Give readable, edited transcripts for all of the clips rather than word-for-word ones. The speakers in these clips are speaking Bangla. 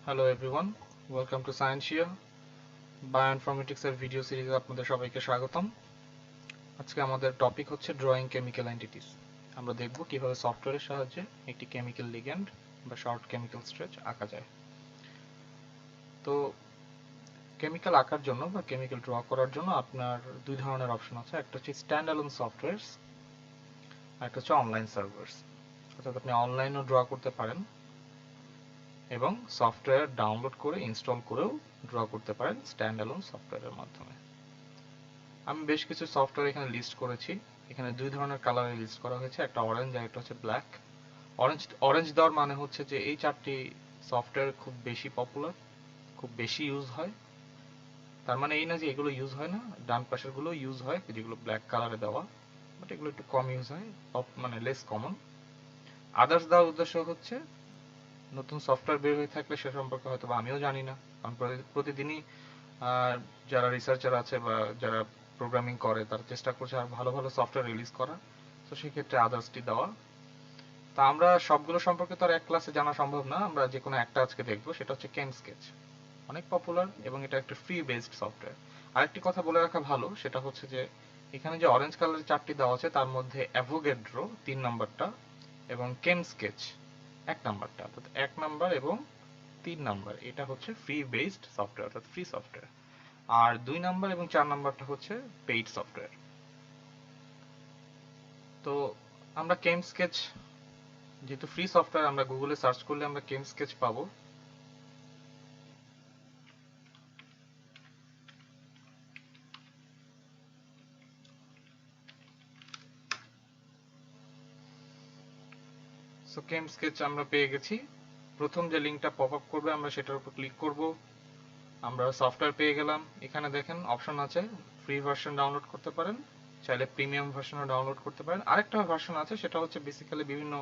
Hello everyone, welcome to Scientia Bioinformatics এর ভিডিও সিরিজে আপনাদের সবাইকে স্বাগতম। আজকে আমাদের টপিক হচ্ছে ড্রয়িং কেমিক্যাল এন্টিটিস। আমরা দেখব কিভাবে সফটওয়্যারের সাহায্যে একটি কেমিক্যাল লিগ্যান্ড বা শর্ট কেমিক্যাল স্ট্রেচ আঁকা যায়। তো কেমিক্যাল আঁকার জন্য বা কেমিক্যাল ড্র করার জন্য আপনার দুই ধরনের অপশন আছে। একটা হচ্ছে স্ট্যান্ড অ্যালোন সফটওয়্যারস আর একটা হচ্ছে অনলাইন সার্ভার্স। অর্থাৎ আপনি অনলাইনও ড্র করতে পারেন এবং সফটওয়্যার ডাউনলোড করে ইনস্টল করেও ড্র করতে পারেন স্ট্যান্ড অ্যালোন সফটওয়্যারের মাধ্যমে। আমি বেশ কিছু সফটওয়্যার এখানে লিস্ট করেছি। এখানে দুই ধরনের কালারে লিস্ট করা হয়েছে, একটা অরেঞ্জ আর একটা হচ্ছে ব্ল্যাক। অরেঞ্জ দেওয়ার মানে হচ্ছে যে এই চারটি সফটওয়্যার খুব বেশি পপুলার, খুব বেশি ইউজ হয়। তার মানে এই না যে এগুলো ইউজ হয় না, ডান পাশের গুলো ইউজ হয় যেগুলো ব্ল্যাক কালারে দেওয়া, বাট এগুলো একটু কম ইউজ হয়, মানে লেস কমন। আদার্স দেওয়ার উদ্দেশ্য হচ্ছে নতুন সফটওয়্যার বের হয়ে থাকলে সে সম্পর্কে হয়তো আমিও জানি না, কারণ প্রতিদিনই যারা রিসার্চার আছে বা যারা প্রোগ্রামিং করে তারা চেষ্টা করছে আর ভালো ভালো সফটওয়্যার রিলিজ করা, তো সেক্ষেত্রে আদার্সটি দেওয়া। তা আমরা সবগুলো সম্পর্কে তো আর এক ক্লাসে জানা সম্ভব না, আমরা যে কোনো একটা আজকে দেখবো, সেটা হচ্ছে কেমস্কেচ। অনেক পপুলার এবং এটা একটা ফ্রি বেসড সফটওয়্যার। আরেকটি কথা বলে রাখা ভালো, সেটা হচ্ছে যে এখানে যে অরেঞ্জ কালারের চারটি দেওয়া আছে তার মধ্যে অ্যাভোগেড্রো 3 নাম্বারটা এবং কেমস্কেচ 1 নাম্বারটা, অর্থাৎ 1 নাম্বার এবং 3 নাম্বার এটা হচ্ছে ফ্রি বেসড সফটওয়্যার, অর্থাৎ ফ্রি সফটওয়্যার। আর 2 নাম্বার এবং 4 নাম্বারটা হচ্ছে পেইড সফটওয়্যার। তো আমরা কেমস্কেচ, যেহেতু ফ্রি সফটওয়্যার, আমরা গুগলে সার্চ করলে আমরা কেমস্কেচ পাবো। সো কেমস্কেচ আমরা পেয়ে গেছি। প্রথম যে লিঙ্কটা পপ আপ করবে আমরা সেটার উপর ক্লিক করব। আমরা সফটওয়্যার পেয়ে গেলাম। এখানে দেখেন অপশন আছে, ফ্রি ভার্সন ডাউনলোড করতে পারেন, চাইলে প্রিমিয়াম ভার্সনও ডাউনলোড করতে পারেন। আরেকটা ভার্সন আছে, সেটা হচ্ছে বেসিক্যালি বিভিন্ন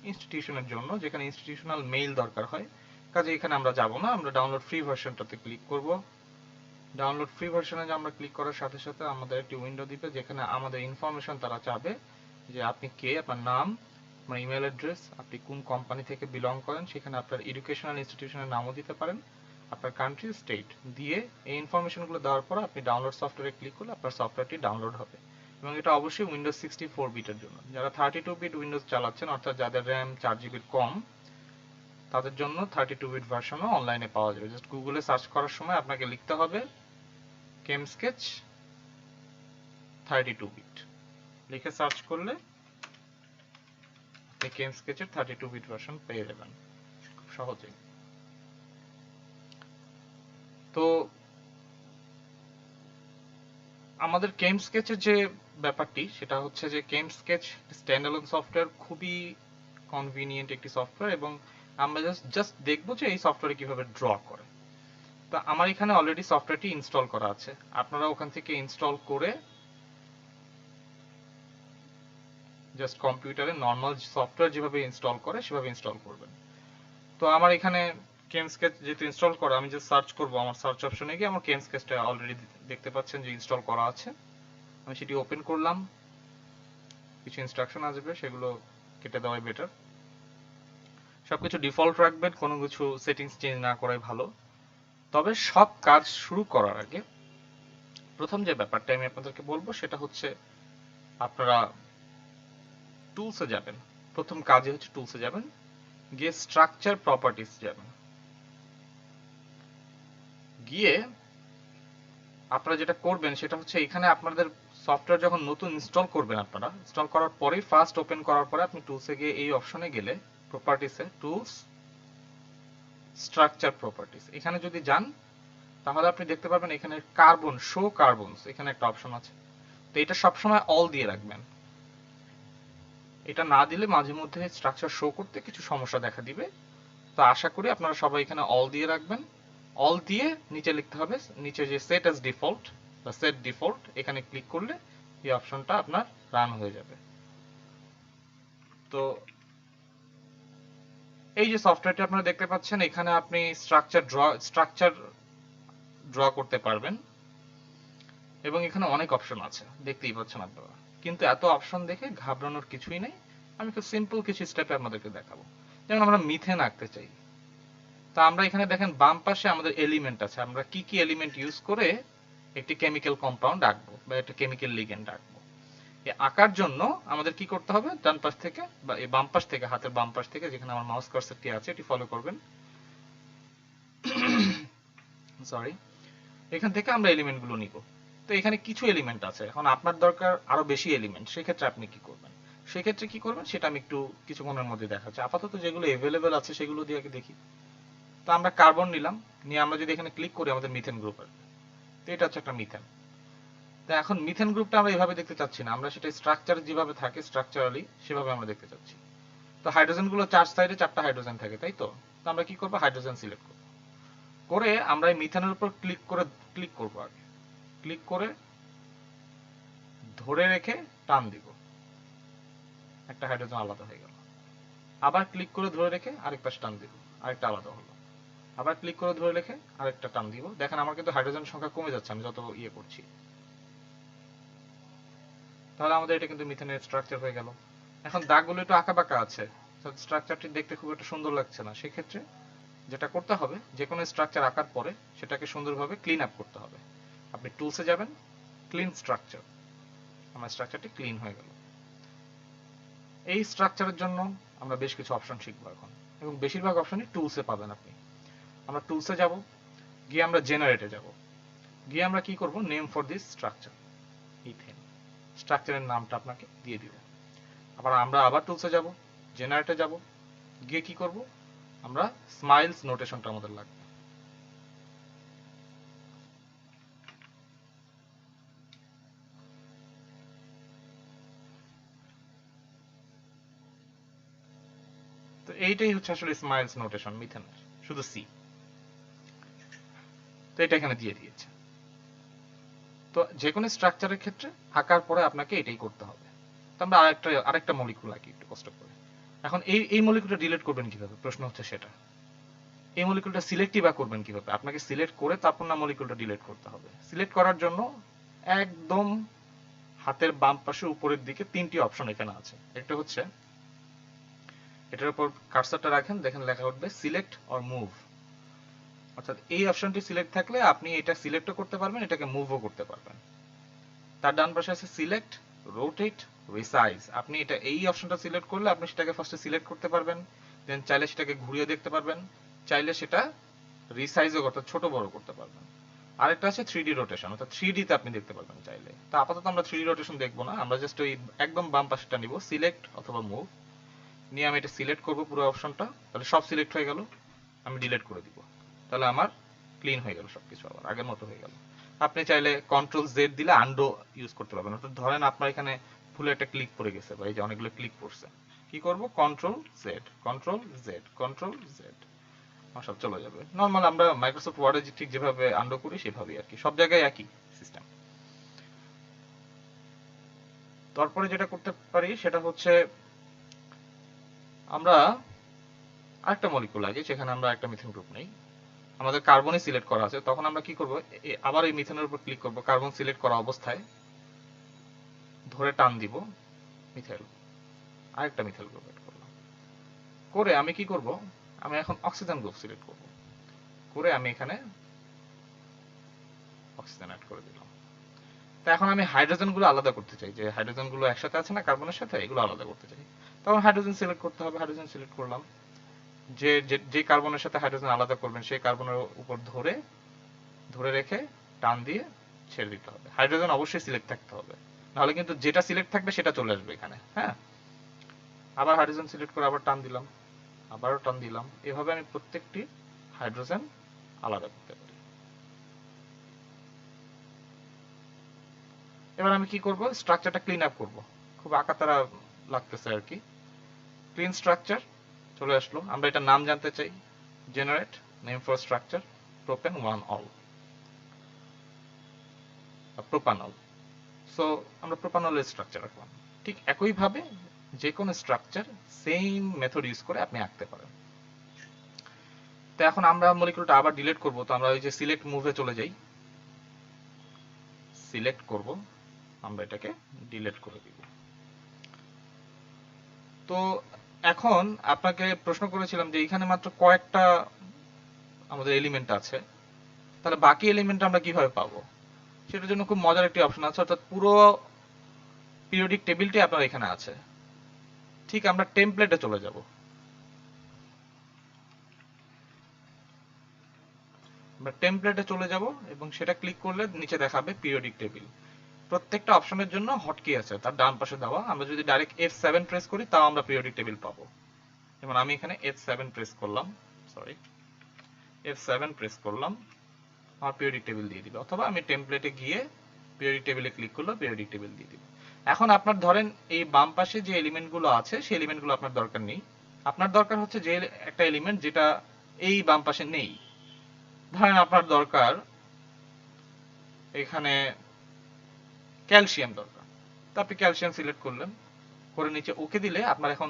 ইনস্টিটিউশনের জন্য, যেখানে ইনস্টিটিউশনাল মেইল দরকার হয়। কাজে এখানে আমরা যাব না, আমরা ডাউনলোড ফ্রি ভার্সনটাতে ক্লিক করব। ডাউনলোড ফ্রি ভার্সনে আমরা ক্লিক করার সাথে সাথে আমাদের একটি উইন্ডো দিবে, যেখানে আমাদের ইনফরমেশন তারা চাবে, যে আপনি কে, আপনার নাম, আপনার ইমেল অ্যাড্রেস, আপনি কোন কোম্পানি থেকে বিলং করেন, সেখানে আপনার এডুকেশনাল ইনস্টিটিউশনের নামও দিতে পারেন, আপনার কান্ট্রি, স্টেট দিয়ে এই ইনফরমেশনগুলো দেওয়ার পর আপনি ডাউনলোড সফটওয়্যারে ক্লিক করলে আপনার সফটওয়্যারটি ডাউনলোড হবে। এবং এটা অবশ্যই উইন্ডোজ 64 বিটের জন্য। যারা 32 বিট উইন্ডোজ চালাচ্ছেন, অর্থাৎ যাদের র্যাম 4 জিবির কম, তাদের জন্য 32 বিট ভার্সনও অনলাইনে পাওয়া যাবে। জাস্ট গুগলে সার্চ করার সময় আপনাকে লিখতে হবে কেমস্কেচ 32 বিট, লিখে সার্চ করলে আপনি কেমস্কেচের 32 বিট ভার্সন পেয়ে যাবেন খুব সহজেই। তো আমাদের কেমস্কেচের যে ব্যাপারটি, সেটা হচ্ছে যে কেমস্কেচ স্ট্যান্ডঅ্যালোন সফটওয়্যার, খুবই কনভিনিয়েন্ট একটি সফটওয়্যার, এবং আমরা জাস্ট দেখবো যে এই সফটওয়্যারে কিভাবে ড্র করে। তো আমার এখানে অলরেডি সফটওয়্যারটি ইনস্টল করা আছে, আপনারা ওখান থেকে ইনস্টল করে জাস্ট কম্পিউটারে নর্মাল সফটওয়্যার যেভাবে ইনস্টল করে সেভাবে ইনস্টল করবেন। তো আমার এখানে কেমস্কেচ যেহেতু ইনস্টল করা, আমি যে সার্চ করব, আমার সার্চ অপশনে গিয়ে আমার কেমস্কেচটা অলরেডি দেখতে পাচ্ছেন যে ইনস্টল করা আছে। আমি সেটি ওপেন করলাম, কিছু ইনস্ট্রাকশন আসবে, সেগুলো কেটে দেওয়াই বেটার। সবকিছু ডিফল্ট রাখবেন, কোনো কিছু সেটিংস চেঞ্জ না করাই ভালো। তবে সব কাজ শুরু করার আগে প্রথম যে ব্যাপারটা আমি আপনাদেরকে বলবো, সেটা হচ্ছে আপনারা টুলসে যাবেন। প্রথম কাজে হচ্ছে টুলসে যাবেন, গিয়ে স্ট্রাকচার প্রপার্টিস যাবেন। গিয়ে আপনারা যেটা করবেন সেটা হচ্ছে, এখানে আপনাদের সফটওয়্যার যখন নতুন ইনস্টল করবেন, আপনারা ইনস্টল করার পরেই ফার্স্ট ওপেন করার পরে আপনি টুলসে গিয়ে এই অপশনে গেলে, প্রপার্টিসে টুলস স্ট্রাকচার প্রপার্টিস, এখানে যদি যান তাহলে আপনি দেখতে পারবেন এখানে কার্বন, শো কার্বনস, এখানে একটা অপশন আছে। তো এটা সবসময় অল দিয়ে রাখবেন। এটা না দিলে মাঝে মধ্যে স্ট্রাকচার শো করতে কিছু সমস্যা দেখা দিবে। তো আশা করি আপনারা সবাই এখানে অল দিয়ে রাখবেন। অল দিয়ে নিচে লিখতে হবে, নিচে যে সেট অ্যাজ ডিফল্ট বা সেট ডিফল্ট, এখানে ক্লিক করলে এই অপশনটা আপনার রান হয়ে যাবে। তো এই যে সফটওয়্যারটি আপনারা দেখতে পাচ্ছেন, এখানে আপনি স্ট্রাকচার ড্র করতে পারবেন, এবং এখানে অনেক অপশন আছে, দেখতেই পাচ্ছেন আপনারা। কিন্তু এত অপশন দেখে ঘাবড়ানোর কিছুই নেই। আমি খুব সিম্পল কিছু স্টেপে আপনাদেরকে দেখাবো। যেমন আমরা মিথেন আঁকতে চাই, তো আমরা এখানে দেখেন বাম পাশে আমাদের এলিমেন্ট আছে, আমরা কি কি এলিমেন্ট ইউজ করে একটি কেমিক্যাল কম্পাউন্ড আঁকবো বা একটা কেমিক্যাল লিগ্যান্ড আঁকবো। এই আঁকার জন্য আমাদের কি করতে হবে, ডান পাশ থেকে বা এই বাম পাশ থেকে, হাতের বাম পাশ থেকে যেখানে আমার মাউস কার্সারটি আছে এটি ফলো করবেন, সরি, এখান থেকে আমরা এলিমেন্ট গুলো নিব। তো এখানে কিছু এলিমেন্ট আছে, এখন আপনার দরকার আরো বেশি এলিমেন্ট, সেক্ষেত্রে আপনি কি করবেন, সেক্ষেত্রে কি করবেন সেটা আমি একটু কিছুক্ষণের মধ্যে দেখাচ্ছি। আপাতত যেগুলো এভেলেবেল আছে সেগুলো দিয়ে আগে দেখি। তো আমরা কার্বন নিলাম, নিয়ে আমরা যদি এখানে ক্লিক করি আমাদের মিথেন গ্রুপ আসবে। তো এটা হচ্ছে একটা মিথেন। তো এখন মিথেন গ্রুপটা আমরা এভাবে দেখতে চাচ্ছি না, আমরা সেটা স্ট্রাকচার যেভাবে থাকে স্ট্রাকচারালি সেভাবে আমরা দেখতে চাচ্ছি। তো হাইড্রোজেন গুলো চার সাইডে চারটা হাইড্রোজেন থাকে, তাই তো? তো আমরা কি করবো, হাইড্রোজেন সিলেক্ট করবো, করে আমরা এই মিথেনের উপর ক্লিক করবো আগে, ক্লিক করে ধরে রেখে টান দিব, একটা হাইড্রোজেন আলাদা হয়ে গেল। আবার ক্লিক করে ধরে রেখে আরেক পাশে টান দিব, আরেকটা আলাদা হলো। আবার ক্লিক করে ধরে রেখে আরেকটা টান দিব, দেখেন আমার কিন্তু হাইড্রোজেন সংখ্যা কমে যাচ্ছে আমি যত ইয়ে করছি। তাহলে আমাদের এটা কিন্তু মিথেনের স্ট্রাকচার হয়ে গেল। এখন দাগগুলো একটু আঁকা বাঁকা আছে, স্ট্রাকচারটি দেখতে খুব একটা সুন্দর লাগছে না, সেক্ষেত্রে যেটা করতে হবে, যে কোনো স্ট্রাকচার আঁকার পরে সেটাকে সুন্দরভাবে ক্লিন আপ করতে হবে। আপনি টুলসে যাবেন, ক্লিন স্ট্রাকচার, আমার স্ট্রাকচারটি ক্লিন হয়ে গেল। এই স্ট্রাকচারের জন্য আমরা বেশ কিছু অপশন শিখবো এখন, এবং বেশিরভাগ অপশনই টুলসে পাবেন আপনি। আমরা টুলসে যাব, গিয়ে আমরা জেনারেটে যাব, গিয়ে আমরা কি করব, name for this structure, ethane, স্ট্রাকচারের নামটা আপনাকে দিয়ে দিব। আমরা আবার টুলসে যাব, জেনারেটে যাব, গিয়ে কি করব, আমরা স্মাইলস নোটেশনটা আমাদের লাগবে। তো এইটাই হচ্ছে আসলে স্মাইলস নোটেশন মিথেনের, শুধু সি। তো এটা এখানে দিয়ে দিয়েছে। তো যে কোনো স্ট্রাকচারের ক্ষেত্রে আঁকার পরে আপনাকে এটাই করতে হবে। তো আমরা আরেকটা মলিকুল আঁকি একটু কষ্ট করে। এখন এই মলিকুলটা ডিলিট করবেন কিভাবে, প্রশ্ন হচ্ছে সেটা। এই মলিকুলটা সিলেক্টই বা করবেন কিভাবে, আপনাকে সিলেক্ট করে তারপর না মলিকুলটা ডিলিট করতে হবে। সিলেক্ট করার জন্য একদম হাতের বাম পাশে উপরের দিকে তিনটি অপশন এখানে আছে। একটা হচ্ছে এটার উপর কার্সারটা রাখেন, দেখেন লেখা উঠবে সিলেক্ট অর মুভ, অর্থাৎ এই অপশনটি সিলেক্ট থাকলে আপনি এটা সিলেক্টও করতে পারবেন, এটাকে মুভও করতে পারবেন। তার ডান পাশে আছে সিলেক্ট, রোটেট, রিসাইজ। আপনি এটা এই অপশনটা সিলেক্ট করলে আপনি সেটাকে ফার্স্টে সিলেক্ট করতে পারবেন, দেন চাইলে সেটাকে ঘুরিয়ে দেখতে পারবেন, চাইলে সেটা রিসাইজও অর্থাৎ ছোট বড় করতে পারবেন। আরেকটা আছে 3D রোটেশন, অর্থাৎ 3D তে আপনি দেখতে পারবেন চাইলে। তো আপাতত আমরা 3D রোটেশন দেখবো না, আমরা জাস্ট ওই একদম বাম পাশেটা নিব, সিলেক্ট অথবা মুভ, নিয়ে আমি এটা সিলেক্ট করব পুরো অপশনটা, তাহলে সব সিলেক্ট হয়ে গেল, আমি ডিলিট করে দিব, তাহলে আমার ক্লিন হয়ে গেল, সবকিছু আবার আগের মতো হয়ে গেল। আপনি চাইলে কন্ট্রোল জেড দিলে আন্ডো ইউজ করতে পারবেন, অর্থাৎ ধরেন আপনার এখানে ভুলে একটা ক্লিক পড়ে গেছে বা এই যে অনেকগুলো ক্লিক পড়ছে, কি করব, control Z, control Z, control Z, আমার সব চলে যাবে। নর্মাল আমরা মাইক্রোসফট ওয়ার্ডে ঠিক যেভাবে আন্ডো করি সেভাবেই আর কি, সব জায়গায় একই সিস্টেম। তারপরে যেটা করতে পারি সেটা হচ্ছে আমরা আরেকটা মলিকুল লাগে, সেখানে আমরা একটা মিথেন গ্রুপ নেই, আমাদের কার্বনই সিলেক্ট করা আছে, তখন আমরা কি করব, আবার এই মিথেনের উপর ক্লিক করব, কার্বন সিলেক্ট করা অবস্থায় ধরে টান দিব, মিথাইল, আরেকটা মিথাইল গ্রুপ এড করলাম, করে আমি কি করব, আমি এখন অক্সিজেন গ্রুপ সিলেক্ট করব, করে আমি এখানে অক্সিজেন অ্যাড করে দিলাম। তো এখন আমি হাইড্রোজেন গুলো আলাদা করতে চাই, যে হাইড্রোজেন গুলো একসাথে আছে না কার্বনের সাথে, এগুলো আলাদা করতে চাই, তখন হাইড্রোজেন সিলেক্ট করতে হবে, হাইড্রোজেন সিলেক্ট করলাম, যে কার্বনের সাথে হাইড্রোজেন আলাদা করবেন সেই কার্বনের উপর ধরে রেখে টান দিয়ে ছেড়ে দিতে হবে। হাইড্রোজেন অবশ্যই সিলেক্ট থাকতে হবে, নাহলে কিন্তু যেটা সিলেক্ট থাকবে সেটা চলে আসবে এখানে। হ্যাঁ, আবার হাইড্রোজেন সিলেক্ট করে আবার টান দিলাম, আবারও টান দিলাম, এভাবে আমি প্রত্যেকটি হাইড্রোজেন আলাদা করতে পারি। এবার আমি কি করব, স্ট্রাকচারটা ক্লিন আপ করব, খুব আঁকাতারা লাগতেছে আর কি। ক্লিন স্ট্রাকচার চলে আসলো, আমরা এটা নাম জানতে চাই, generate name for structure, propane 1 all, propanol. So আমরা প্রোপানলের স্ট্রাকচার রাখলাম। ঠিক একইভাবে যে কোনো স্ট্রাকচার সেম মেথড ইউজ করে আপনি আঁকতে পারেন। তো এখন আমরা মলিকুলটা আবার ডিলিট করব, তো আমরা ওই যে সিলেক্ট মুভে চলে যাই, সিলেক্ট করব, আমরা এটাকে ডিলিট করে দিব। তো এখন আপনাকে প্রশ্ন করেছিলাম যে এখানে মাত্র কয়েকটা আমাদের এলিমেন্ট আছে, তাহলে বাকি এলিমেন্ট আমরা কিভাবে পাবো? সেটার জন্য খুব মজার একটি অপশন আছে, অর্থাৎ পুরো পিরিয়ডিক টেবিলটি আপনার এখানে আছে। ঠিক আমরা টেমপ্লেটে চলে যাব। আমরা টেমপ্লেটে চলে যাব এবং সেটা ক্লিক করলে নিচে দেখাবে পিরিয়ডিক টেবিল। প্রত্যেকটা অপশনের জন্য হটকি আছে তার ডান পাশে দেওয়া। আমরা যদি ডাইরেক্ট F7 প্রেস করি তাও আমরা পিরিয়ডিক টেবিল পাবো। যেমন আমি এখানে F7 প্রেস করলাম, F7 প্রেস করলাম, আমার পিরিয়ডিক টেবিল দিয়ে দিবে। অথবা আমি টেমপ্লেটে গিয়ে পিরিয়ডিক টেবিলে ক্লিক করলে পিরিয়ডিক টেবিল দিয়ে দিবে। এখন আপনার ধরেন এই বাম পাশে যে এলিমেন্টগুলো আছে সেই এলিমেন্টগুলো আপনার দরকার নেই। আপনার দরকার হচ্ছে যে একটা এলিমেন্ট যেটা এই বাম পাশে নেই। ধরেন আপনার দরকার এখানে ক্যালসিয়াম দরকার, তো আপনি ক্যালসিয়াম সিলেক্ট করলেন, করে নিচে ওকে দিলে আপনার এখন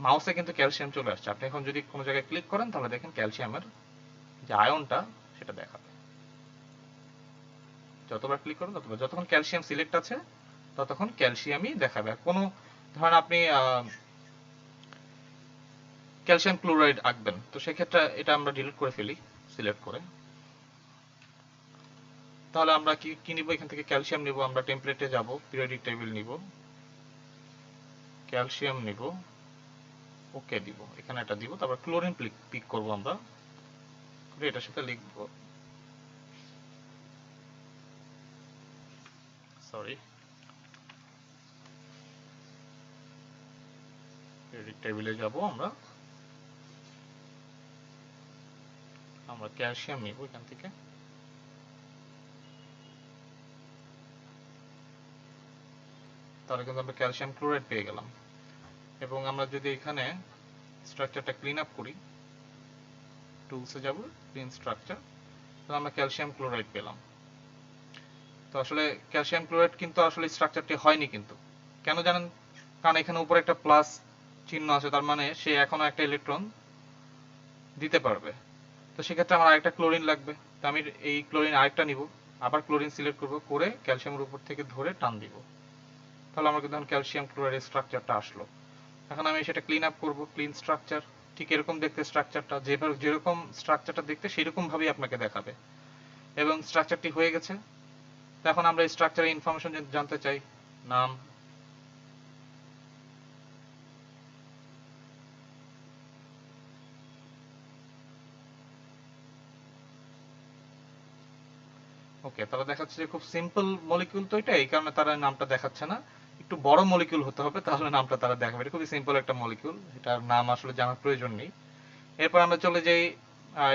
মাউসে কিন্তু ক্যালসিয়াম চলে আসছে। আপনি এখন যদি কোনো জায়গায় ক্লিক করেন তাহলে দেখেন ক্যালসিয়ামের যে আয়নটা সেটা দেখাবে। যতবার ক্লিক করুন ততবার, যতক্ষণ ক্যালসিয়াম সিলেক্ট আছে ততক্ষণ ক্যালসিয়ামই দেখাবে। কোনো ধরেন আপনি ক্যালসিয়াম ক্লোরাইড আঁকবেন, তো সেক্ষেত্রে এটা আমরা ডিলিট করে ফেলি সিলেক্ট করে। তাহলে আমরা কি নিব? এখান থেকে ক্যালসিয়াম নিব, আমরা টেমপ্লেটে যাব, পিরিয়ডিক টেবিল নিব, ক্যালসিয়াম নিব, ওকে দিব, এখানে এটা দিব, তারপর ক্লোরিন পিক করব আমরা, এটার সাথে লিখব পিরিয়ডিক টেবিলে যাব, আমরা ক্যালসিয়াম নিব এখান থেকে, তাহলে কিন্তু আমরা ক্যালসিয়াম ক্লোরাইড পেয়ে গেলাম। এবং আমরা যদি এখানে স্ট্রাকচারটা ক্লিন আপ করি, টুলসে যাব, ক্লিন স্ট্রাকচার, তাহলে আমরা ক্যালসিয়াম ক্লোরাইড পেলাম। তো আসলে ক্যালসিয়াম ক্লোরাইড কিন্তু আসলে স্ট্রাকচারটি হয়নি কিন্তু, কেন জানেন? কারণ এখানে উপরে একটা প্লাস চিহ্ন আছে, তার মানে সে এখনো একটা ইলেকট্রন দিতে পারবে। তো সেক্ষেত্রে আমার আরেকটা ক্লোরিন লাগবে, তো আমি এই ক্লোরিন আরেকটা নিব, আবার ক্লোরিন সিলেক্ট করব, করে ক্যালসিয়ামের উপর থেকে ধরে টান দিব, তাহলে আমার কিন্তু ক্যালসিয়াম ক্লোরাইডের স্ট্রাকচারটা আসলো। এখন আমি সেটা ক্লিন আপ করব, ক্লিন স্ট্রাকচার, ঠিক এরকম দেখতে স্ট্রাকচারটা, যেরকম স্ট্রাকচারটা দেখতে সেরকম ভাবেই আপনাকে দেখাবে। এবং স্ট্রাকচারটি হয়ে গেছে। এখন আমরা এই স্ট্রাকচারের ইনফরমেশন জানতে চাই, নাম, ওকে, তারা দেখাচ্ছে যে খুব সিম্পল মলিকিউল, তো এটা এই কারণে তারা নামটা দেখাচ্ছে না। একটু বড় মলিকিউল হতে হবে তাহলে নামটা তারা দেখাবে। এটা খুবই সিম্পল একটা মলিকিউল, এটার নাম আসলে জানার প্রয়োজন নেই। এরপর আমরা চলে যাই,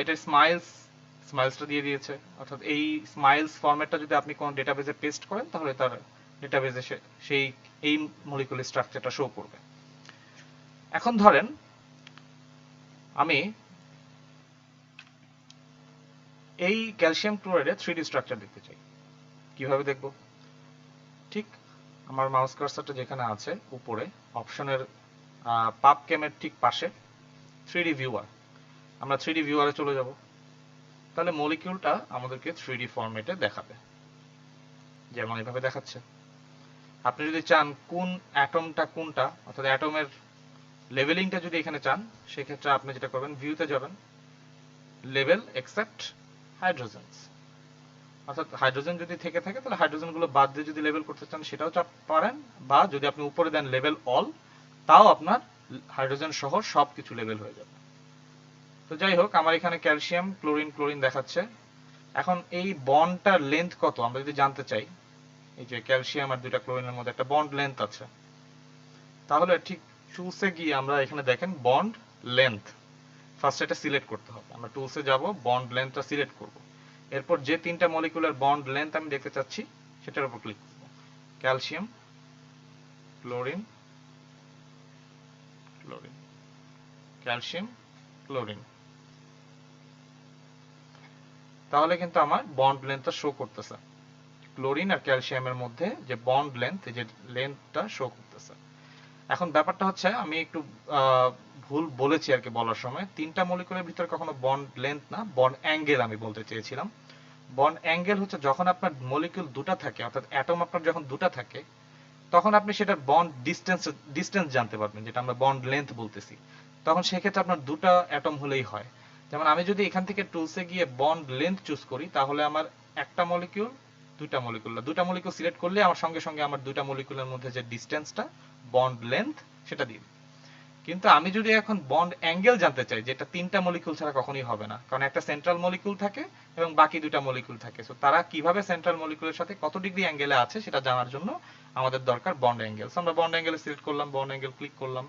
এটা স্মাইলসটা দিয়ে দিয়েছে, অর্থাৎ এই স্মাইলস ফরম্যাটটা যদি আপনি কোনো ডেটাবেজে পেস্ট করেন তাহলে তার ডেটাবেজে সেই এই মলিকিউলের স্ট্রাকচারটা শো করবে। এখন ধরেন আমি এই ক্যালসিয়াম ক্লোরাইডের 3D স্ট্রাকচার দেখতে চাই। কিভাবে দেখব? ঠিক আমার মাউস কার্সারটা যেখানে আছে উপরে অপশনের পাবকেমের ঠিক পাশে 3D ভিউয়ার, আমরা 3D ভিউয়ারে চলে যাব। তাহলে মলিকিউলটা আমাদেরকে 3D ফরম্যাটে দেখাবে, যেমন এভাবে দেখাচ্ছে। আপনি যদি চান কোন অ্যাটমটা কোনটা, অর্থাৎ অ্যাটমের লেভেলিংটা যদি এখানে চান, সেক্ষেত্রে আপনি যেটা করবেন, ভিউতে যাবেন, লেভেল এক্সেপ্ট হাইড্রোজেনস, অর্থাৎ হাইড্রোজেন যদি থেকে থাকে তাহলে হাইড্রোজেনগুলো বাদ দিয়ে যদি লেভেল করতে চান সেটাও পারেন, বা যদি আপনি উপরে দেন লেভেল অল, তাও আপনার হাইড্রোজেন সহ সবকিছু লেভেল হয়ে যাবে। তো যাই হোক, আমার এখানে ক্যালসিয়াম ক্লোরিন দেখাচ্ছে। এখন এই বন্ডটার লেন্থ কত আমরা যদি জানতে চাই, এই যে ক্যালসিয়াম আর দুইটা ক্লোরিনের মধ্যে একটা বন্ড লেন্থ আছে, তাহলে ঠিক টুলসে গিয়ে আমরা এখানে দেখেন বন্ড লেন্থ, ফার্স্ট এটা সিলেক্ট করতে হবে। আমরা টুলসে যাব, বন্ড লেন্থটা সিলেক্ট করব, এরপর যে তিনটা মলিকুলার বন্ড লেন্থ আমি দেখতে চাচ্ছি সেটার উপর ক্লিক করব, calcium chlorine chlorine, calcium chlorine, তাহলে কিন্তু আমার বন্ড লেন্থটা শো করতেছে। ক্লোরিন আর ক্যালসিয়ামের মধ্যে যে বন্ড লেন্থ, যে লেন্থটা শো করতেছে। এখন ব্যাপারটা হচ্ছে আমি একটু ভুল বলেছি আর কি বলার সময়, তিনটা মলিকুলের ভিতরে কখনো বন্ড লেন্থ না, বন্ড অ্যাঙ্গেল আমি বলতে চেয়েছিলাম। বন্ড অ্যাঙ্গেল হচ্ছে যখন আপনার মলিকিউল দুটা থাকে, অর্থাৎ অ্যাটম আপনার যখন দুটা থাকে, তখন আপনি সেটার বন্ড ডিস্টেন্স জানতে পারবেন, যেটা আমরা বন্ড লেন্থ বলতেছি। তখন সেক্ষেত্রে আপনার দুটা অ্যাটম হলেই হয়। যেমন আমি যদি এখান থেকে টুলসে গিয়ে বন্ড লেন্থ চুজ করি, তাহলে আমার একটা মলিকিউল দুটা মলিকিউল সিলেক্ট করলে আমার সঙ্গে সঙ্গে আমার দুটা মলিকিউলের মধ্যে যে ডিসটেন্সটা, বন্ড লেন্থ, সেটা দিই। কিন্তু আমি যদি এখন বন্ড অ্যাঙ্গেল জানতে চাই, যেটা তিনটা মলিকিউল ছাড়া কখনোই হবে না, কারণ একটা সেন্ট্রাল মলিকিউল থাকে এবং বাকি দুটা মলিকিউল থাকে, সো তারা কিভাবে সেন্ট্রাল মলিকিউলের সাথে কত ডিগ্রি অ্যাঙ্গেলে আছে সেটা জানার জন্য আমাদের দরকার বন্ড অ্যাঙ্গেল। আমরা বন্ড অ্যাঙ্গেলে সিলেক্ট করলাম, বন্ড অ্যাঙ্গেল ক্লিক করলাম,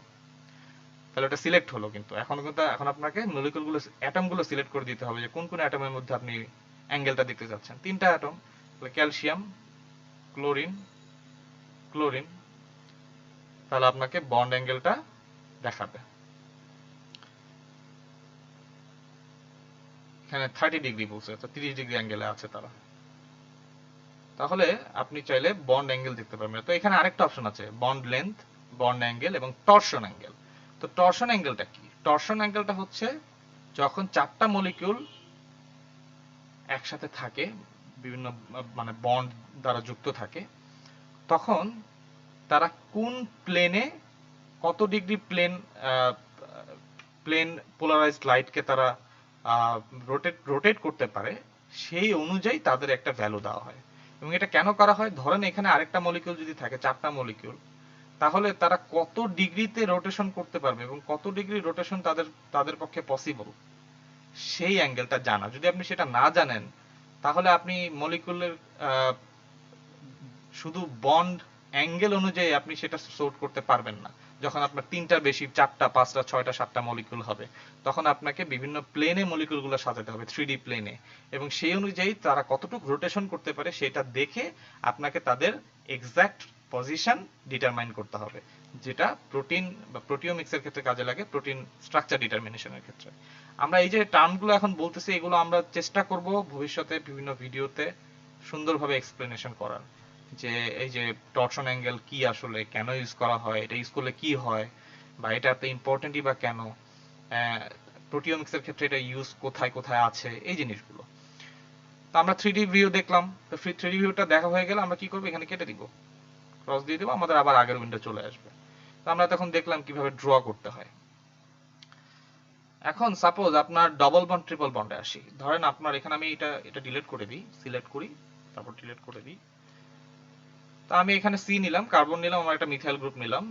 তাহলে ওটা সিলেক্ট হলো। কিন্তু এখন আপনাকে মলিকিউলগুলো, অ্যাটমগুলো সিলেক্ট করে দিতে হবে যে কোন কোন অ্যাটমের মধ্যে আপনি অ্যাঙ্গেলটা দেখতে চাচ্ছেন। তিনটা অ্যাটম, ক্যালসিয়াম, ক্লোরিন, ক্লোরিন, তাহলে আপনাকে বন্ড অ্যাঙ্গেলটা দেখাবে। এখানে 30 ডিগ্রি বলছে, তো 30 ডিগ্রি অ্যাঙ্গেলে আছে তারা। তাহলে আপনি চাইলে বন্ড অ্যাঙ্গেল দেখতে পারবেন। তো এখানে আরেকটা অপশন আছে, বন্ড লেন্থ, বন্ড অ্যাঙ্গেল এবং টরশন অ্যাঙ্গেল। তো টরশন অ্যাঙ্গেলটা কি? টরশন অ্যাঙ্গেলটা হচ্ছে যখন চারটা মলিকিউল একসাথে থাকে, বিভিন্ন মানে বন্ড দ্বারা যুক্ত থাকে, তখন তারা কোন প্লেনে কত ডিগ্রি প্লেন পোলারাইজড লাইটকে তারা রোটেট করতে পারে, সেই অনুযায়ী তাদের একটা ভ্যালু দেওয়া হয়। এবং এটা কেন করা হয়? ধরেন এখানে আরেকটা মলিকিউল যদি থাকে, চারটা মলিকিউল, তাহলে তারা কত ডিগ্রিতে রোটেশন করতে পারবে এবং কত ডিগ্রি রোটেশন তাদের পক্ষে পসিবল, সেই অ্যাঙ্গেলটা জানা। যদি আপনি সেটা না জানেন, তাহলে আপনি মলিকিউলের শুধু বন্ড অ্যাঙ্গেল অনুযায়ী আপনি সেটা সর্ট করতে পারবেন না। যখন আপনার তিনটার বেশি, চারটা, পাঁচটা, ছয়টা, সাতটা মলিকিউল হবে, তখন আপনাকে বিভিন্ন প্লেনে মলিকিউলগুলো সাজাতে হবে, 3D প্লেনে, এবং সেই অনুযায়ী তারা কতটুকু রোটেশন করতে পারে সেটা দেখে আপনাকে তাদের এক্সাক্ট পজিশন ডিটারমাইন করতে হবে, যেটা প্রোটিন বা প্রোটিওমিক্সের ক্ষেত্রে কাজে লাগে, প্রোটিন স্ট্রাকচার ডিটারমিনেশনের ক্ষেত্রে। আমরা এই যে টার্মগুলো এখন বলতেছি, এগুলো আমরা চেষ্টা করব ভবিষ্যতে বিভিন্ন ভিডিওতে সুন্দরভাবে এক্সপ্লেনেশন করার, যে এই যে টরশন অ্যাঙ্গেল কি, আসলে কেন ইউজ করা হয়, এটা ইউজ করলে কি হয়, বা এটা এত ইম্পর্টেন্টই বা কেন, প্রোটিওমিক্সের ক্ষেত্রে এটা ইউজ কোথায় কোথায় আছে, এই জিনিসগুলো। তো আমরা 3D ভিউ দেখলাম। তো 3D ভিউটা দেখা হয়ে গেলে আমরা কি করব, এখানে কেটে দিব, ক্রস দিয়ে দেবো, আমাদের আবার আগের উইন্ডো চলে আসবে। তো আমরা তখন দেখলাম কিভাবে ড্র করতে হয়। এখন সাপোজ আপনার ডবল বন্ড ট্রিপল বন্ডে আসি। ধরেন আপনার এখানে আমি এটা ডিলিট করে দিই, সিলেক্ট করি, তারপর ডিলিট করে দিই। তো আমি এখানে সি নিলাম, কার্বন নিলাম, আমার একটা মিথাইল গ্রুপ নিলাম,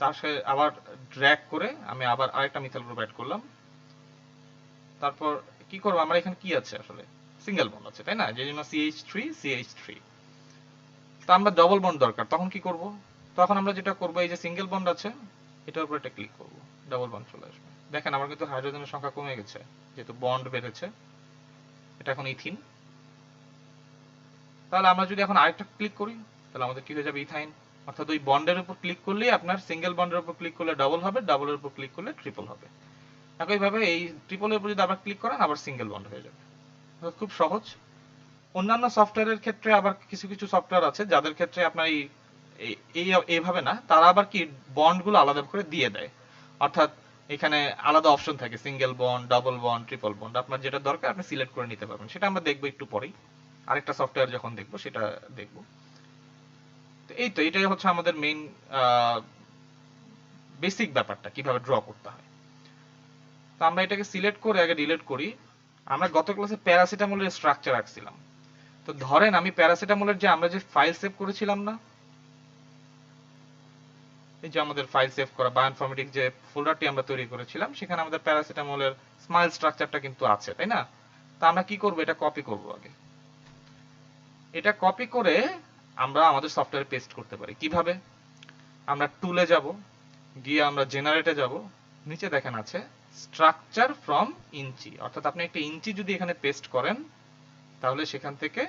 তার সাথে আবার ড্র্যাগ করে আমি আবার আরেকটা মিথাইল গ্রুপ অ্যাড করলাম। তারপর কি করব, আমার এখানে কি আছে, আসলে সিঙ্গেল বন্ড আছে, তাই না? যে জন্য CH3 তো আমরা ডবল বন্ড দরকার, তখন কি করব? তখন আমরা যেটা করব, এই যে সিঙ্গেল বন্ড আছে এটার উপর একটা ক্লিক করব, ডাবল বন্ড চলে আসবে। দেখেন আমার কিন্তু হাইড্রোজেনের সংখ্যা কমে গেছে, যেহেতু বন্ড বেড়েছে। এটা এখন ইথিন। তাহলে আমরা যদি এখন আরেকটা ক্লিক করি, তাহলে আমাদের কি হয়ে যাবে, ইথাইন। অর্থাৎ ওই বন্ডের উপর ক্লিক করলেই আপনার সিঙ্গেল বন্ডের উপর ক্লিক করলে ডাবল হবে, ডাবলের উপর ক্লিক করলে ট্রিপল হবে। একইভাবে এই ট্রিপলের উপর যদি আবার ক্লিক করেন, আবার সিঙ্গেল বন্ড হয়ে যাবে। খুব সহজ। অন্যান্য সফটওয়্যারের ক্ষেত্রে আবার কিছু কিছু সফটওয়্যার আছে যাদের ক্ষেত্রে আপনার এইভাবে না, তারা আবার কি বন্ডগুলো আলাদা করে দিয়ে দেয়। অর্থাৎ এখানে আলাদা অপশন থাকে, single bond, double bond, triple bond, আপনার যেটা দরকার আপনি সিলেক্ট করে নিতে পারবেন। সেটা আমরা দেখবো একটু পরেই, আরেকটা সফটওয়্যার যখন দেখবো সেটা দেখবো। তো এটাই হচ্ছে আমাদের মেইন বেসিক ব্যাপারটা, কিভাবে ড্র করতে হয়। তো আমরা এটাকে সিলেক্ট করে আগে ডিলিট করি। আমরা গত ক্লাসে প্যারাসিটামলের স্ট্রাকচার আঁকছিলাম। তো ধরেন আমি প্যারাসিটামলের আমরা যে ফাইল সেভ করেছিলাম না, এই যে আমাদের ফাইল সেভ করা বায়োইনফরমেটিক যে ফোল্ডারটি আমরা তৈরি করেছিলাম, সেখানে আমাদের প্যারাসিটামলের স্মাইল স্ট্রাকচারটা কিন্তু আছে, তাই না? তো আমরা কি করব, এটা কপি করব আগে। এটা কপি করে আমরা আমাদের সফটওয়্যারে পেস্ট করতে পারি। কিভাবে? আমরা টুলে যাব, গিয়ে আমরা জেনারেটে যাব, নিচে দেখেন আছে স্ট্রাকচার ফ্রম ইঞ্চি, অর্থাৎ আপনি একটা ইঞ্চি যদি এখানে পেস্ট করেন, তাহলে সেখান থেকে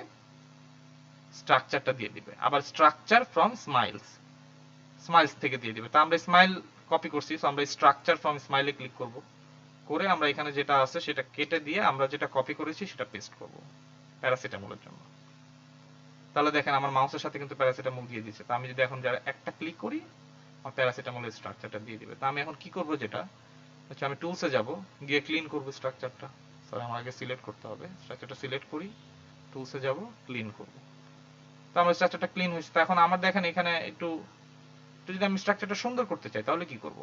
স্ট্রাকচারটা দিয়ে দিবে। আবার স্ট্রাকচার ফ্রম স্মাইলস থেকে দিয়ে দিবে। তা আমরা স্মাইল কপি করছি, সো আমরা স্ট্রাকচার ফ্রম স্মাইলে ক্লিক করব, করে আমরা এখানে যেটা আছে সেটা কেটে দিয়ে আমরা যেটা কপি করেছি সেটা পেস্ট করব প্যারাসিটামলের জন্য। তাহলে দেখেন আমার মাউসের সাথে কিন্তু প্যারাসিটামল দিয়ে দিয়েছে। তো আমি যদি এখন যারা একটা ক্লিক করি, আমার প্যারাসিটামলের স্ট্রাকচারটা দিয়ে দিবে। তো আমি এখন কি করব, যেটা হচ্ছে আমি টুলসে যাব, গিয়ে ক্লিন করব স্ট্রাকচারটা। সরি, আমার আগে সিলেক্ট করতে হবে, স্ট্রাকচারটা সিলেক্ট করি, টুলসে যাব, ক্লিন করব। তো আমার স্ট্রাকচারটা ক্লিন হয়েছে। তো এখন আমার দেখেন এখানে একটু যদি আমি স্ট্রাকচারটা সুন্দর করতে চাই, তাহলে কি করব?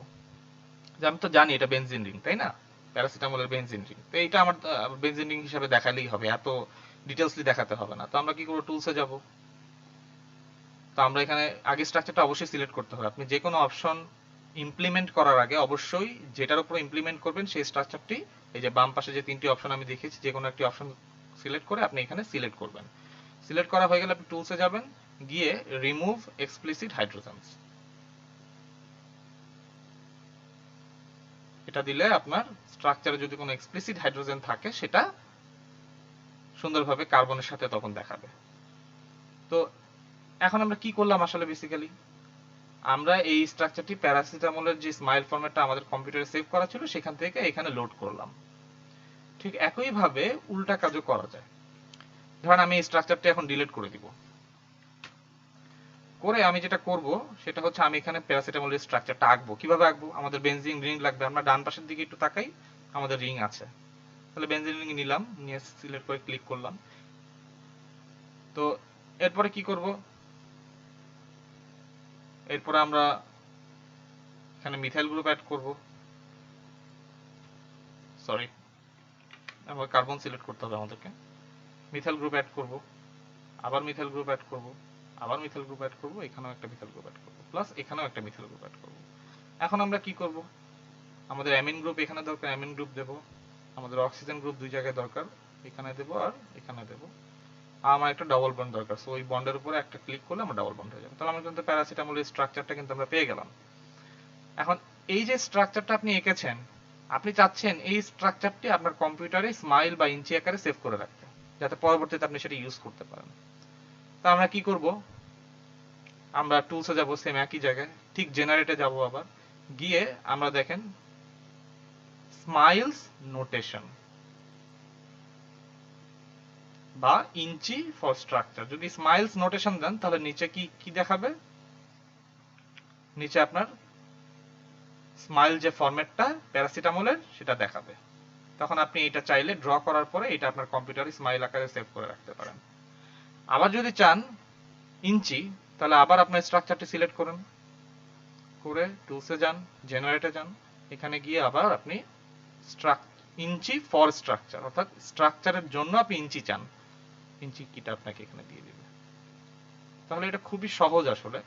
যে আমি তো জানি এটা বেনজিন রিং, তাই না? প্যারাসিটামলের বেনজিন রিং। তো এইটা আমার বেনজিন রিং হিসাবে দেখালেই হবে, এত ডিটেলসলি দেখাতে হবে না। তো আমরা কি করবো, টুলসে যাব। তো আমরা এখানে আগে স্ট্রাকচারটা অবশ্যই সিলেক্ট করতে হবে। আপনি যে কোনো অপশন ইমপ্লিমেন্ট করার আগে অবশ্যই যেটার উপর ইমপ্লিমেন্ট করবেন সেই স্ট্রাকচারটি, এই যে বাম পাশে যে তিনটি অপশন আমি দেখিয়েছি, যে কোনো একটি অপশন সিলেক্ট করে আপনি এখানে সিলেক্ট করবেন। সিলেক্ট করা হয়ে গেলে আপনি টুলসে যাবেন, গিয়ে রিমুভ এক্সপ্লিসিট হাইড্রোজেনস, এটা দিলে আপনার স্ট্রাকচারে যদি কোনো এক্সপ্লিসিট হাইড্রোজেন থাকে সেটা সুন্দরভাবে কার্বনের সাথে তখন দেখাবে। তো এখন আমরা কি করলাম আসলে বেসিক্যালি, আমরা এই স্ট্রাকচারটি প্যারাসিটামলের যে স্মাইল ফরম্যাটটা আমাদের কম্পিউটারে সেভ করা ছিল সেখান থেকে এখানে লোড করলাম। ঠিক একইভাবে উল্টা কাজও করা যায়। ধরেন আমি এই স্ট্রাকচারটি এখন ডিলিট করে দিব, করে আমি যেটা করব সেটা হচ্ছে আমি এখানে প্যারাসিটামলের স্ট্রাকচারটা আঁকবো। কিভাবে আঁকবো, আমাদের বেনজিন রিং লাগবে। আমরা ডান পাশের দিকে একটু তাকাই, আমাদের রিং আছে, তাহলে বেনজিন রিং নিলাম, নিয়ে সিলেক্ট করে ক্লিক করলাম। তো এরপরে কি করব, এরপরে আমরা এখানে মিথাইল গ্রুপ অ্যাড করব। সরি, আমরা কার্বন সিলেক্ট করতে হবে আমাদেরকে। মিথাইল গ্রুপ অ্যাড করব, আবার মিথাইল গ্রুপ অ্যাড করব, আবার মিথাইল গ্রুপ অ্যাড করব, এখানেও একটা মিথাইল গ্রুপ অ্যাড করব, প্লাস এখানেও একটা মিথাইল গ্রুপ অ্যাড করব। এখন আমরা কি করব, আমাদের অ্যামিন গ্রুপ এখানে দরকার, অ্যামিন গ্রুপ দেব। আমাদের অক্সিজেন গ্রুপ দুই জায়গায় দরকার, এখানে দেব আর এখানে দেব। আমার একটা ডাবল বন্ড দরকার, সো ওই বন্ডের উপরে একটা ক্লিক করলে আমার ডাবল বন্ড হয়ে যাবে। তাহলে আমরা কিন্তু প্যারাসিটামলের স্ট্রাকচারটা কিন্তু আমরা পেয়ে গেলাম। এখন এই যে স্ট্রাকচারটা আপনি এঁকেছেন, আপনি চাচ্ছেন এই স্ট্রাকচারটি আপনার কম্পিউটারে স্মাইল বা ইঞ্চি আকারে সেভ করে রাখতে, যাতে পরবর্তীতে আপনি সেটা ইউজ করতে পারেন। তা আমরা কি করব, আমরা টুলসে যাব, সেম একই জায়গায়, ঠিক জেনারেটে যাব, আবার গিয়ে আমরা দেখেন স্মাইলস নোটেশন বা ইঞ্চি ফর স্ট্রাকচার। যদি স্মাইলস নোটেশন দেন তাহলে নিচে কি কি দেখাবে, নিচে আপনার স্মাইল যে ফরম্যাটটা প্যারাসিটামলের সেটা দেখাবে। তখন আপনি এটা চাইলে ড্র করার পরে এটা আপনার কম্পিউটারে স্মাইল আকারে সেভ করে রাখতে পারেন। আবার যদি চান ইঞ্চি, তাহলে আবার আপনার স্ট্রাকচারটি সিলেক্ট করুন, করে টুলসে যান, জেনারেটে যান, এখানে গিয়ে আবার আপনি ইঞ্চি ফর স্ট্রাকচার, অর্থাৎ স্ট্রাকচারের জন্য আপনি ইঞ্চি চান, ইঞ্চি কিটা আপনাকে এখানে দিয়ে দিবে। তাহলে এটা খুবই সহজ আসলে,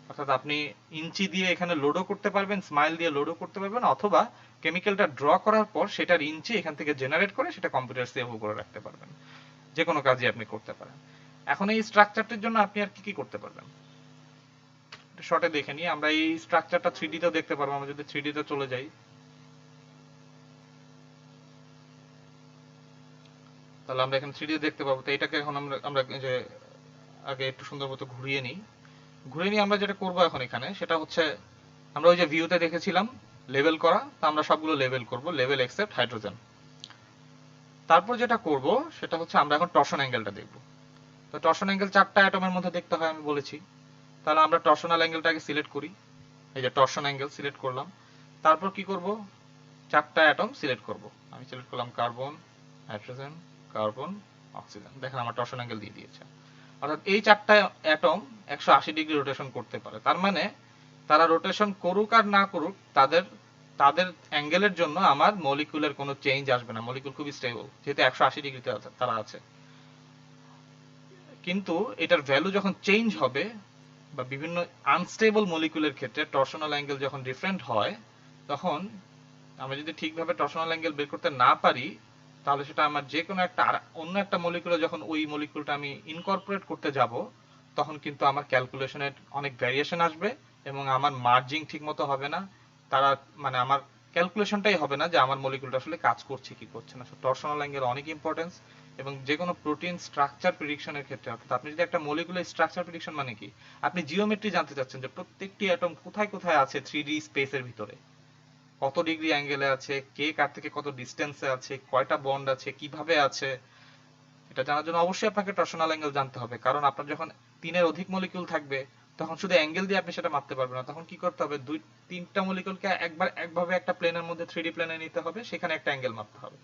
অর্থাৎ আপনি ইঞ্চি দিয়ে এখানে লোডও করতে পারবেন, স্মাইল দিয়ে লোডও করতে পারবেন, অথবা কেমিক্যালটা ড্র করার পর সেটার ইঞ্চি এখান থেকে জেনারেট করে সেটা কম্পিউটার সেভও করে রাখতে পারবেন। যে কোনো কাজই আপনি করতে পারেন। এখন এই স্ট্রাকচারটির জন্য আপনি আর কি কি করতে পারবেন শর্টে দেখে নিই। আমরা এই স্ট্রাকচারটা 3D তেও দেখতে পারবো। আমরা যদি 3D তে চলে যাই, তাহলে আমরা এখানে 3D দেখতে পাবো। তো এটাকে এখন আমরা যে আগে একটু সুন্দর মতো ঘুরিয়ে নিই। ঘুরিয়ে নিয়ে আমরা যেটা করবো এখন এখানে সেটা হচ্ছে, আমরা ওই যে ভিউতে দেখেছিলাম লেবেল করা, তো আমরা সবগুলো লেবেল করব, লেবেল এক্সেপ্ট হাইড্রোজেন। তারপর যেটা করব সেটা হচ্ছে আমরা এখন টরশন অ্যাঙ্গেলটা দেখব। তো টরশন অ্যাঙ্গেল 4টা অ্যাটমের মধ্যে দেখতে হয় আমি বলেছি। তাহলে আমরা টরশনাল অ্যাঙ্গেলটাকে সিলেক্ট করি, এই যে টরশন অ্যাঙ্গেল সিলেক্ট করলাম। তারপর কি করব, 4টা অ্যাটম সিলেক্ট করব। আমি সিলেক্ট করলাম কার্বন, হাইড্রোজেন, কার্বন, অক্সিজেন। দেখেন আমার টরশন অ্যাঙ্গেল দিয়ে দিয়েছে। অর্থাৎ এই 4টা অ্যাটম 180 ডিগ্রি রোটেশন করতে পারে। তার মানে তারা রোটেশন করুক আর না করুক, তাদের তাদের অ্যাঙ্গেলের জন্য আমার মলিকুলের কোনো চেঞ্জ আসবে না। মলিকুল খুবই স্টেবল, যেহেতু 180 ডিগ্রিতে তারা আছে। কিন্তু এটার ভ্যালু যখন চেঞ্জ হবে, বা বিভিন্ন আনস্টেবল মলিকুলের ক্ষেত্রে টরশনাল অ্যাঙ্গেল যখন ডিফারেন্ট হয়, তখন আমরা যদি ঠিকভাবে টরশনাল অ্যাঙ্গেল বের করতে না পারি, তাহলে সেটা আমার যে কোনো একটা অন্য একটা মলিকুলে যখন ওই মলিকুলটা আমি ইনকর্পোরেট করতে যাব, তখন কিন্তু আমার ক্যালকুলেশনের অনেক ভ্যারিয়েশন আসবে এবং আমার মার্জিং ঠিকমতো হবে না। তারা মানে আমার ক্যালকুলেশনটাই হবে না যে আমার মলিকুলটা আসলে কাজ করছে কি করছে না। টরশনাল অ্যাঙ্গেল অনেক ইম্পর্টেন্স। এবং যে কোনো প্রোটিন স্ট্রাকচার প্রেডিকশনের ক্ষেত্রে, অর্থাৎ আপনি যদি একটা মলিকুলার স্ট্রাকচার প্রেডিকশন মানে কি, আপনি জিওমেট্রি জানতে চাচ্ছেন যে প্রত্যেকটি অ্যাটম কোথায় কোথায় আছে 3D স্পেসের ভিতরে, কত ডিগ্রি অ্যাঙ্গেলে আছে, কে কার থেকে কত ডিস্টেন্সে আছে, কয়টা বন্ড আছে, কিভাবে আছে, এটা জানার জন্য অবশ্যই আপনাকে টরশনাল অ্যাঙ্গেল জানতে হবে। কারণ আপনার যখন 3-এর অধিক মলিকিউল থাকবে, তখন শুধু অ্যাঙ্গেল দিয়ে আপনি সেটা মাপতে পারবেন না। তখন কি করতে হবে, 2-3টা মলিকিউলকে একভাবে একটা প্লেনের মধ্যে 3D প্লেনে নিতে হবে, সেখানে একটা অ্যাঙ্গেল মাপতে হবে।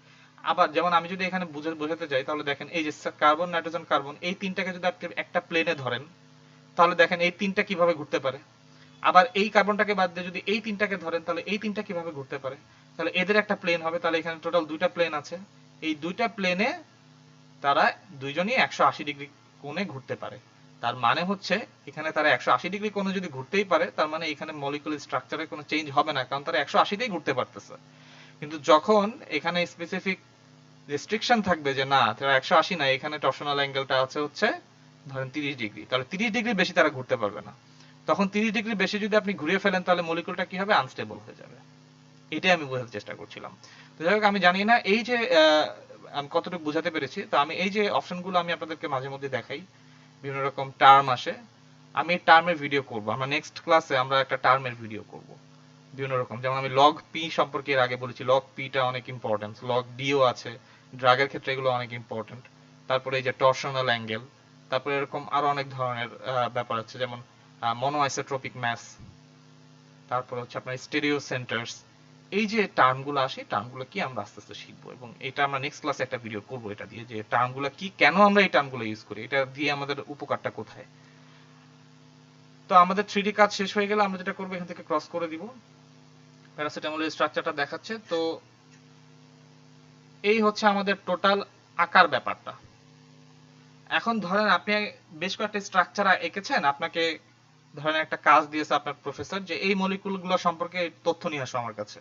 আবার যেমন আমি যদি এখানে বোঝাতে যাই, তাহলে দেখেন এই যে কার্বন, নাইট্রোজেন, কার্বন, এই তিনটাকে যদি আপনি একটা প্লেনে ধরেন, তাহলে দেখেন এই তিনটা কিভাবে ঘুরতে পারে। আবার এই কার্বনটাকে বাদ দিয়ে যদি এই তিনটাকে ধরেন, তাহলে এই তিনটা কিভাবে ঘুরতে পারে। তাহলে এদের একটা প্লেন হবে, তাহলে এখানে টোটাল দুইটা প্লেন আছে। এই দুইটা প্লেনে তারা দুইজনই 180 ডিগ্রি কোণে ঘুরতে পারে। তার মানে হচ্ছে এখানে তারা 180 ডিগ্রি কোণে যদি ঘুরতেই পারে, তার মানে এখানে মলিকুলার স্ট্রাকচারে কোনো চেঞ্জ হবে না, কারণ তারা 180তেই ঘুরতে পারতেছে। কিন্তু যখন এখানে স্পেসিফিক রেস্ট্রিকশন থাকবে যে না তারা 180 না, এখানে টরশনাল অ্যাঙ্গেলটা আছে হচ্ছে ধরেন 30 ডিগ্রি, তাহলে 30 ডিগ্রি বেশি তারা ঘুরতে পারবে না। তখন 30 ডিগ্রি বেশি যদি আপনি ঘুরিয়ে ফেলেন, তাহলে মলিকুলটা কি হবে, আনস্টেবল হয়ে যাবে। এটাই আমি বোঝাতে চেষ্টা করছিলাম। তো যাই হোক, আমি জানি না এই যে আমি কতটুকু বোঝাতে পেরেছি। তো আমি এই যে অপশনগুলো আমি আপনাদেরকে মাঝে মধ্যে দেখাই, বিভিন্ন রকম টার্ম আসে, আমি এই টার্মের ভিডিও করব। আমরা নেক্সট ক্লাসে আমরা একটা টার্মের ভিডিও করব বিভিন্ন রকম। যেমন আমি লগ পি সম্পর্কে এর আগে বলেছি, লগ পিটা অনেক ইম্পর্টেন্ট, লগ ডিও আছে, ড্রাগের ক্ষেত্রে এগুলো অনেক ইম্পর্টেন্ট। তারপরে এই যে টরশনাল অ্যাঙ্গেল, তারপরে এরকম আরো অনেক ধরনের ব্যাপার আছে, যেমন মনোআইসোট্রপিক ম্যাস, তারপর হচ্ছে আপনার স্টেরিও সেন্টার্স। এই যে টার্মগুলো আসে, টার্মগুলো কি আমরা আস্তে আস্তে শিখবো, এবং এটা আমরা নেক্সট ক্লাসে একটা ভিডিও করবো এটা দিয়ে, যে টার্মগুলো কি, কেন আমরা এই টার্মগুলো ইউজ করি, এটা দিয়ে আমাদের উপকারটা কোথায়। তো আমাদের 3D কাজ শেষ হয়ে গেলে আমরা যেটা করবো, এখান থেকে ক্রস করে দিব। প্যারাসিটামলের স্ট্রাকচারটা দেখাচ্ছে। তো এই হচ্ছে আমাদের টোটাল আকার ব্যাপারটা। এখন ধরেন আপনি বেশ কয়েকটা স্ট্রাকচার এঁকেছেন, আপনাকে ধরেন একটা কাজ দিয়েছে আপনার প্রফেসর যে এই মলিকুলগুলো সম্পর্কে তথ্য নিয়ে আসো আমার কাছে,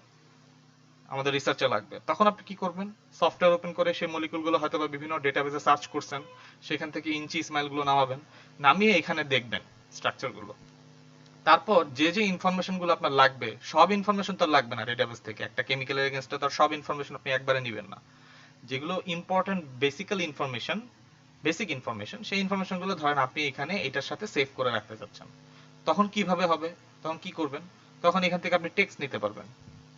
আমাদের রিসার্চে লাগবে। তখন আপনি কি করবেন, সফটওয়্যার ওপেন করে সেই মলিকুলগুলো হয়তো বা বিভিন্ন ডেটাবেসে সার্চ করছেন, সেখান থেকে ইঞ্চি স্মাইলগুলো নামাবেন, নামিয়ে এখানে দেখবেন স্ট্রাকচারগুলো। তারপর যে যে ইনফরমেশনগুলো আপনার লাগবে, সব ইনফরমেশন তো লাগবে না ডেটাবেস থেকে, একটা কেমিক্যালের এগেইনস্টে তো সব ইনফরমেশন আপনি একবারে নেবেন না। যেগুলো ইম্পর্টেন্ট বেসিক ইনফরমেশন, সেই ইনফরমেশনগুলো ধরেন আপনি এখানে এটার সাথে সেভ করে রাখতে চাচ্ছেন। তখন কিভাবে হবে, তখন কি করবেন, তখন এখান থেকে আপনি টেক্সট নিতে পারবেন।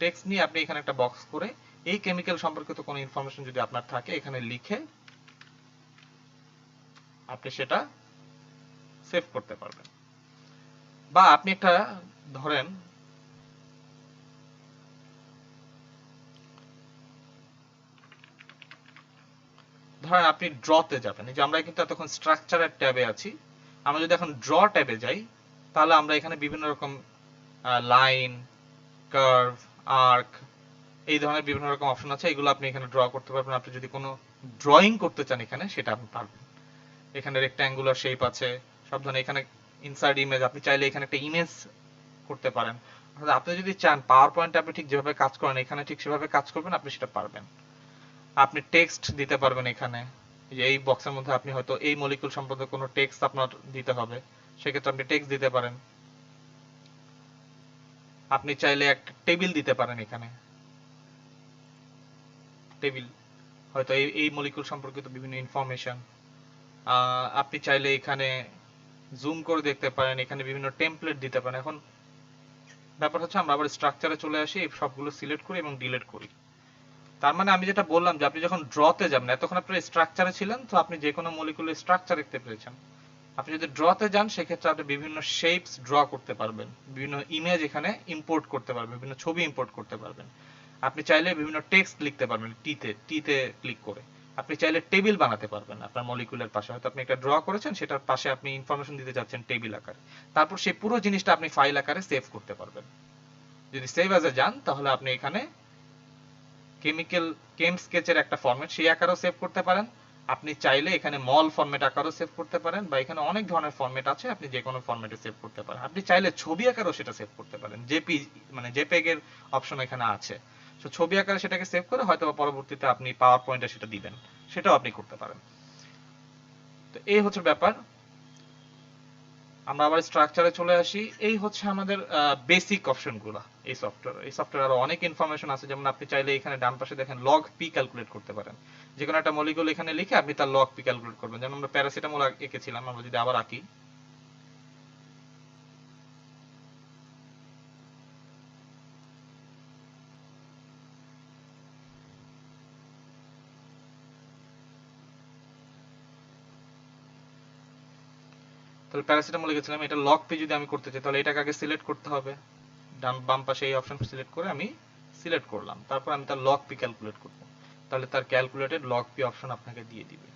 টেক্সট নিয়ে আপনি এখানে একটা বক্স করে এই কেমিক্যাল সম্পর্কিত কোনো ইনফরমেশন যদি আপনার থাকে, এখানে লিখে আপনি সেটা সেভ করতে পারবেন। বা আপনি একটা ধরেন আপনি ড্রতে যাবেন, এই যে আমরা কিন্তু এতক্ষণ স্ট্রাকচারের ট্যাবে আছি, আমরা যদি এখন ড্র ট্যাবে যাই, তাহলে আমরা এখানে বিভিন্ন রকম লাইন, কার্ভ, আর্ক, এই ধরনের বিভিন্ন রকম অপশন আছে, এগুলো আপনি এখানে ড্র করতে পারবেন। আপনি যদি কোনো ড্রয়িং করতে চান এখানে, সেটা আপনি পারবেন। এখানে রেক্ট্যাঙ্গুলার শেপ আছে, সব ধরনের। এখানে ইনসার্ট ইমেজ, আপনি চাইলে এখানে একটা ইমেজ করতে পারেন। আপনি যদি চান পাওয়ার পয়েন্টে আপনি ঠিক যেভাবে কাজ করেন এখানে ঠিক সেভাবে কাজ করবেন, আপনি সেটা পারবেন। আপনি টেক্সট দিতে পারবেন এখানে, যে এই বক্সের মধ্যে আপনি হয়তো এই মলিকুল সম্পর্কে কোনো টেক্সট আপনার দিতে হবে, সেক্ষেত্রে আপনি টেক্সট দিতে পারেন। আপনি চাইলে একটা টেবিল দিতে পারেন এখানে, টেবিল হয়তো এই মলিকুল সম্পর্কিত বিভিন্ন ইনফরমেশন। আপনি চাইলে এখানে জুম করে দেখতে পারেন, এখানে বিভিন্ন টেমপ্লেট দিতে পারেন। এখন ব্যাপার হচ্ছে আমরা আবার স্ট্রাকচারে চলে আসি, এই সবগুলো সিলেক্ট করি এবং ডিলিট করি। তার মানে আমি যেটা বললাম যে আপনি যখন ড্রতে যাবেন, এতক্ষণ আপনি স্ট্রাকচারে ছিলেন, তো আপনি যে কোনো মলিকুলের স্ট্রাকচার দেখতে পেরেছেন। আপনি যদি ড্রতে যান, সেক্ষেত্রে আপনি বিভিন্ন শেপস ড্র করতে পারবেন, বিভিন্ন ইমেজ এখানে ইম্পোর্ট করতে পারবেন, বিভিন্ন ছবি ইম্পোর্ট করতে পারবেন। আপনি চাইলে বিভিন্ন টেক্সট লিখতে পারবেন টিতে ক্লিক করে। আপনি চাইলে টেবিল বানাতে পারবেন আপনার মলিকুলের পাশে, হয়তো আপনি একটা ড্র করেছেন, সেটার পাশে আপনি ইনফরমেশন দিতে যাচ্ছেন টেবিল আকারে। তারপর সেই পুরো জিনিসটা আপনি ফাইল আকারে সেভ করতে পারবেন। যদি সেভ অ্যাজ এ যান, তাহলে আপনি এখানে কেম স্কেচের একটা ফরম্যাট, সেই আকারেও সেভ করতে পারেন। আপনি চাইলে এখানে মল ফরম্যাট আকারেও সেভ করতে পারেন, বা এখানে অনেক ধরনের ফরম্যাট আছে, আপনি যে কোনো ফরম্যাটে সেভ করতে পারেন। আপনি চাইলে ছবি আকারেও সেটা সেভ করতে পারেন, জেপিগ এর অপশন এখানে আছে। তো ছবি আকারে সেটাকে সেভ করে হয়তো পরবর্তীতে আপনি পাওয়ার পয়েন্টে সেটা দিবেন, সেটাও আপনি করতে পারেন। তো এই হচ্ছে ব্যাপার। আমরা আবার স্ট্রাকচারে চলে আসি। এই হচ্ছে আমাদের বেসিক অপশনগুলো। এই সফটওয়্যার আরো অনেক ইনফরমেশন আছে, যেমন আপনি চাইলে এখানে ডান পাশে দেখেন লগ পি ক্যালকুলেট করতে পারেন। যে কোনো একটা মলিকুল এখানে লিখে আপনি তার লগ পি ক্যালকুলেট করবেন। যেমন আমরা প্যারাসিটামল এঁকেছিলাম, আমরা যদি আবার আঁকি, তাহলে প্যারাসিটামল লিখেছিলাম, এটা লগ পি যদি আমি করতে চাই, তাহলে এটাকে আগে সিলেক্ট করতে হবে। বাম পাশে এই অপশন সিলেক্ট করে আমি সিলেক্ট করলাম, তারপর আমি তার লগ পি ক্যালকুলেট করব, তাহলে তার ক্যালকুলেটেড লগ পি অপশন আপনাকে দিয়ে দিবে।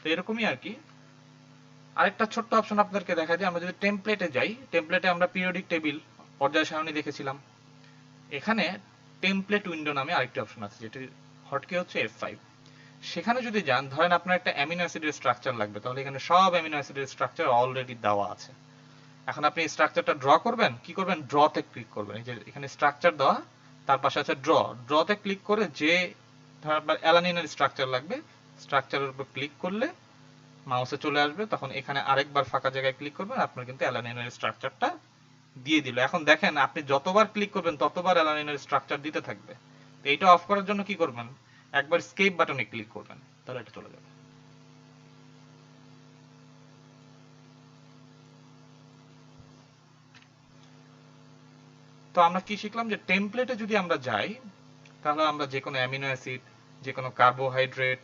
তো এরকমই আর কি। আরেকটা ছোট্ট অপশন আপনাদেরকে দেখা যায়, আমরা যদি টেমপ্লেটে যাই, টেমপ্লেটে আমরা পিরিয়ডিক টেবিল, পর্যায় সারণী দেখেছিলাম। এখানে টেমপ্লেট উইন্ডো নামে আরেকটি অপশন আছে, যেটি হটকি হচ্ছে F5। সেখানে যদি যান, ধরেন আপনার একটা অ্যামিনো অ্যাসিডের স্ট্রাকচার লাগবে, তাহলে এখানে সব অ্যামিনো অ্যাসিডের স্ট্রাকচার অলরেডি দেওয়া আছে। এখন আপনি স্ট্রাকচারটা ড্র করবেন, কি করবেন, ড্রতে ক্লিক করবেন। এই যে এখানে স্ট্রাকচার দেওয়া, তার পাশে আছে ড্রতে ক্লিক করে যে ধরেন আপনার অ্যালানিনের স্ট্রাকচার লাগবে, স্ট্রাকচারের উপর ক্লিক করলে মাউসে চলে আসবে, তখন এখানে আরেকবার ফাঁকা জায়গায় ক্লিক করবেন, আপনার কিন্তু অ্যালানিনের স্ট্রাকচারটা দিয়ে দিল। এখন দেখেন আপনি যতবার ক্লিক করবেন ততবার অ্যালানিনের স্ট্রাকচার দিতে থাকবে। তো এইটা অফ করার জন্য কি করবেন, একবার স্কেপ বাটনে ক্লিক করবেন, তাহলে এটা চলে যাবে। তো আমরা কি শিখলাম, যে টেমপ্লেটে যদি আমরা যাই, তাহলে আমরা যে কোনো অ্যামিনো অ্যাসিড, যে কোনো কার্বোহাইড্রেট,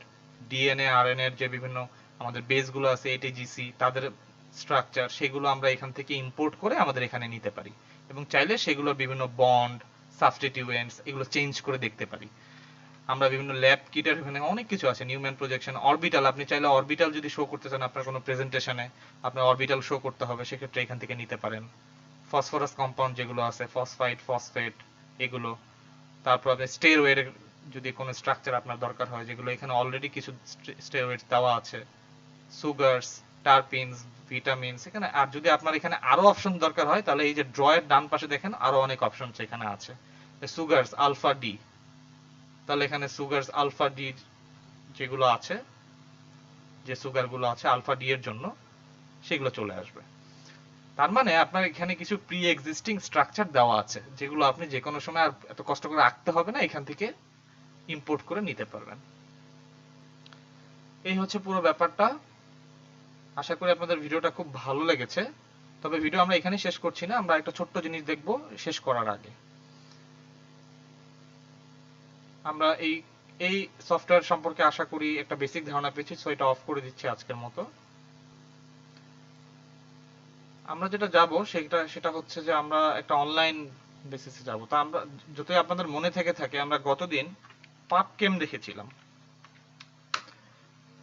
ডিএনএ আরএনএ এর যে বিভিন্ন আমাদের বেসগুলো আছে, এটিজিসি, তাদের স্ট্রাকচার, সেগুলো আমরা এখান থেকে ইম্পোর্ট করে আমাদের এখানে নিতে পারি, এবং চাইলে সেগুলোর বিভিন্ন বন্ড, সাবস্টিটিউয়েন্টস, এগুলো চেঞ্জ করে দেখতে পারি। আমরা বিভিন্ন ল্যাব কিটের এখানে অনেক কিছু আছে, নিউম্যান প্রজেকশন, অরবিটাল, আপনি চাইলে অরবিটাল যদি শো করতে চান আপনার কোনো প্রেজেন্টেশনে, আপনার অরবিটাল শো করতে হবে, সেক্ষেত্রে এখান থেকে নিতে পারেন। ফসফরাস কম্পাউন্ড যেগুলো আছে, ফসফাইড, ফসফেট, এগুলো। তারপর আপনি স্টেরয়েড যদি কোনো স্ট্রাকচার আপনার দরকার হয়, যেগুলো এখানে অলরেডি কিছু স্টেরয়েড দেওয়া আছে, সুগারস, টারপিনস, ভিটামিনস এখানে। আর যদি আপনার এখানে আরো অপশন দরকার হয়, তাহলে এই যে ড্রয়ের ডান পাশে দেখেন আরো অনেক অপশন এখানে আছে। সুগারস আলফা ডি, তাহলে এখানে সুগারস আলফা ডি যেগুলো আছে, যে সুগারগুলো আছে আলফা ডি এর জন্য, সেগুলো চলে আসবে। তার মানে আপনার এখানে কিছু প্রি এক্সিস্টিং স্ট্রাকচার দেওয়া আছে, যেগুলো আপনি যে কোনো সময় আর এত কষ্ট করে রাখতে হবে না, এখান থেকে ইম্পোর্ট করে নিতে পারবেন। এই হচ্ছে পুরো ব্যাপারটা। আশা করি আপনাদের ভিডিওটা খুব ভালো লেগেছে। তবে ভিডিও আমরা এখানেই শেষ করছি না, আমরা একটা ছোট্ট জিনিস দেখব শেষ করার আগে। আমরা এই এই সফটওয়্যার সম্পর্কে আশা করি একটা বেসিক ধারণা পেয়েছি, সো এটা অফ করে দিচ্ছি আজকের মতো। আমরা যেটা যাব সেটা হচ্ছে যে আমরা একটা অনলাইন বেসিসে যাব। তা আমরা, যদি আপনাদের মনে থেকে থাকে, আমরা গতদিন পাবকেম দেখেছিলাম।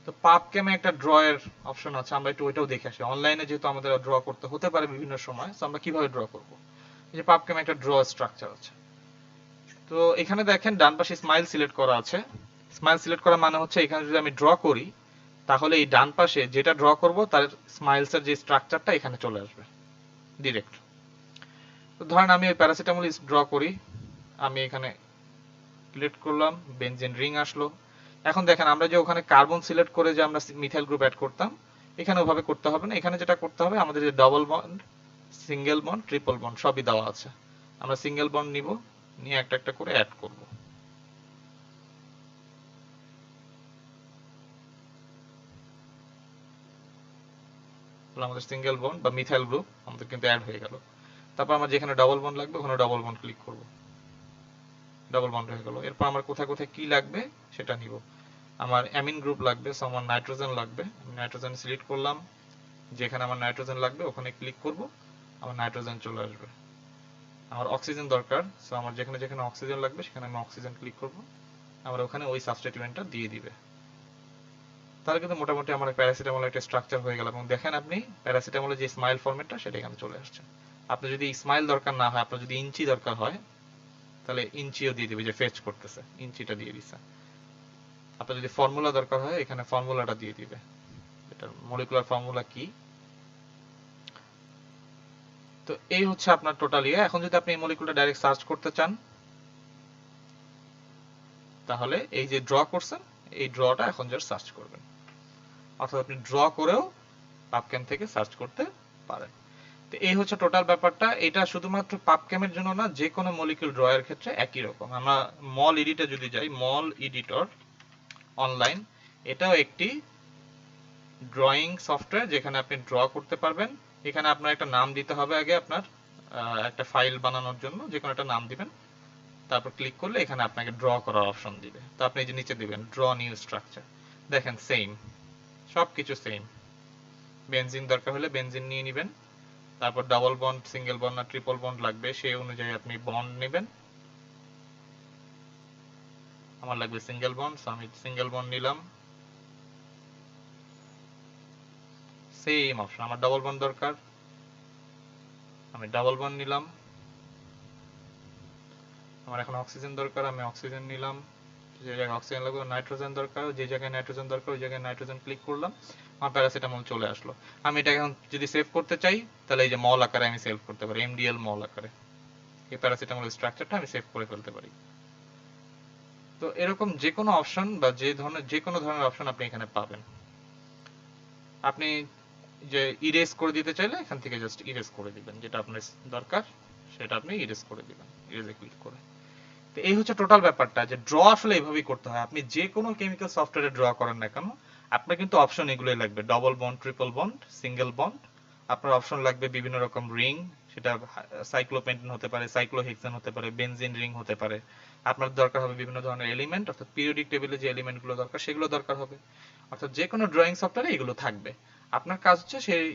তো পাবকেমে একটা ড্র এর অপশন আছে, আমরা একটু ওইটাও দেখে আসি। অনলাইনে যেহেতু আমাদের ড্র করতে হতে পারে বিভিন্ন সময়, তো আমরা কিভাবে ড্র করব। এই যে পাবকেমে একটা ড্র স্ট্রাকচার আছে। তো এখানে দেখেন ডান পাশে স্মাইল সিলেক্ট করা আছে। স্মাইল সিলেক্ট করা মানে হচ্ছে এখানে যদি আমি ড্র করি, তাহলে এই ডান পাশে যেটা ড্র করব তার স্মাইলসের যে স্ট্রাকচারটা এখানে চলে আসবে ডিরেক্ট। তো ধরেন আমি ওই প্যারাসিটামল ড্র করি, আমি এখানে সিলেক্ট করলাম, বেনজিন রিং আসলো। এখন দেখেন আমরা যে ওখানে কার্বন সিলেক্ট করে যে আমরা মিথাইল গ্রুপ অ্যাড করতাম, এখানে ওভাবে করতে হবে না। এখানে যেটা করতে হবে, আমাদের যে double bond, single bond, triple bond সবই দেওয়া আছে। আমরা সিঙ্গেল বন্ড নিব, নিয়ে একটা একটা করে অ্যাড করব। আমাদের সিঙ্গেল বন্ড বা মিথাইল গ্রুপ আমাদের কিন্তু অ্যাড হয়ে গেল। তারপর আমার যেখানে ডাবল বন্ড লাগবে ওখানে ডাবল বন্ড ক্লিক করব, ডাবল বন্ড হয়ে গেল। এরপর আমার কোথায় কোথায় কি লাগবে সেটা নিব। আমার অ্যামিন গ্রুপ লাগবে, সো আমার নাইট্রোজেন লাগবে, আমি নাইট্রোজেন সিলেক্ট করলাম, যেখানে আমার নাইট্রোজেন লাগবে ওখানে ক্লিক করব, আমার নাইট্রোজেন চলে আসবে। আমার অক্সিজেন দরকার, সো আমার যেখানে যেখানে অক্সিজেন লাগবে সেখানে আমি অক্সিজেন ক্লিক করব, আমার ওখানে ওই সাবস্টিটিউয়েন্টটা দিয়ে দিবে। তাহলে কিন্তু মোটামুটি আমার প্যারাসিটামল একটা স্ট্রাকচার হয়ে গেল। এবং দেখেন আপনি প্যারাসিটামলের যে স্মাইল ফরম্যাটটা সেটা এখানে চলে আসছে। আপনার যদি স্মাইল দরকার না হয়, আপনার যদি ইঞ্চি দরকার হয়, তাহলে ইঞ্চিও দিয়ে দিবে, যে ফেচ করতেছে ইঞ্চিটা দিয়ে দিছে। আপনার যদি ফর্মুলা দরকার হয়, এখানে ফর্মুলাটা দিয়ে দিবে, এটার মলিকুলার ফর্মুলা কি। তো এই হচ্ছে আপনার টোটাল ইয়ে। এখন যদি আপনি এই মলিকুলটা ডাইরেক্ট সার্চ করতে চান, তাহলে এই যে ড্র করছেন এই ড্রটা এখন জাস্ট সার্চ করবেন, অর্থাৎ আপনি ড্র করেও পাবকেম থেকে সার্চ করতে পারেন। তো এই হচ্ছে টোটাল ব্যাপারটা। এটা শুধুমাত্র পাবকেমের জন্য না, যে কোনো মলিকিউল ড্র এর ক্ষেত্রে একই রকম। আমরা মল এডিটে যদি যাই, মল এডিটর অনলাইন, এটাও একটি ড্রয়িং সফটওয়্যার যেখানে আপনি ড্র করতে পারবেন। এখানে আপনার একটা নাম দিতে হবে আগে, আপনার একটা ফাইল বানানোর জন্য যে কোনো একটা নাম দিবেন, তারপর ক্লিক করলে এখানে আপনাকে ড্র করার অপশন দিবে। তো আপনি যে নিচে দিবেন ড্র নিউ স্ট্রাকচার, দেখেন সেম, সবকিছু সেম। বেনজিন দরকার হলে বেনজিন নিয়ে নেবেন, তারপর ডাবল বন্ড, সিঙ্গেল বন্ড না ট্রিপল বন্ড লাগবে সেই অনুযায়ী আপনি বন্ড নেবেন। আমার লাগবে সিঙ্গেল বন্ড, সো আমি সিঙ্গেল বন্ড নিলাম। সেম অপশন, আমার ডাবল বন্ড দরকার, আমি ডাবল বন্ড নিলাম। আমার এখন অক্সিজেন দরকার, আমি অক্সিজেন নিলাম, যে জায়গায় অক্সিজেন লাগবে, নাইট্রোজেন দরকার, যে জায়গায় নাইট্রোজেন দরকার ওই জায়গায় নাইট্রোজেন ক্লিক করলাম, আমার প্যারাসিটামল চলে আসলো। আমি এটা এখন যদি সেভ করতে চাই তাহলে এই যে মল আকারে আমি সেভ করতে পারি, এমডিএল মল আকারে এই প্যারাসিটামল স্ট্রাকচারটা আমি সেভ করে ফেলতে পারি। তো এরকম যে কোনো অপশন বা যে কোনো ধরনের অপশন আপনি এখানে পাবেন। আপনি যে ইরেজ করে দিতে চাইলে এখান থেকে জাস্ট ইরেজ করে দিবেন, যেটা আপনার দরকার সেটা আপনি ইরেজ করে দিবেন ইরেজে ক্লিক করে। তো এই হচ্ছে টোটাল ব্যাপারটা, যে ড্র আসলে এইভাবেই করতে হয়। আপনি যে কোনো কেমিক্যাল সফটওয়্যারে ড্র করেন না কেন, আপনার কিন্তু অপশন এগুলোই লাগবে: double bond, triple bond, single bond. আপনার অপশন লাগবে বিভিন্ন রকম রিং, সেটা সাইক্লোপেন্টেন হতে পারে, সাইক্লোহেক্সেন হতে পারে, বেনজিন রিং হতে পারে। আপনার দরকার হবে বিভিন্ন ধরনের এলিমেন্ট, অর্থাৎ পিরিয়ডিক টেবিলে যে এলিমেন্টগুলো দরকার সেগুলো দরকার হবে। অর্থাৎ যে কোনো ড্রয়িং সফটওয়্যারে এগুলো থাকবে। আপনার কাজ হচ্ছে সেই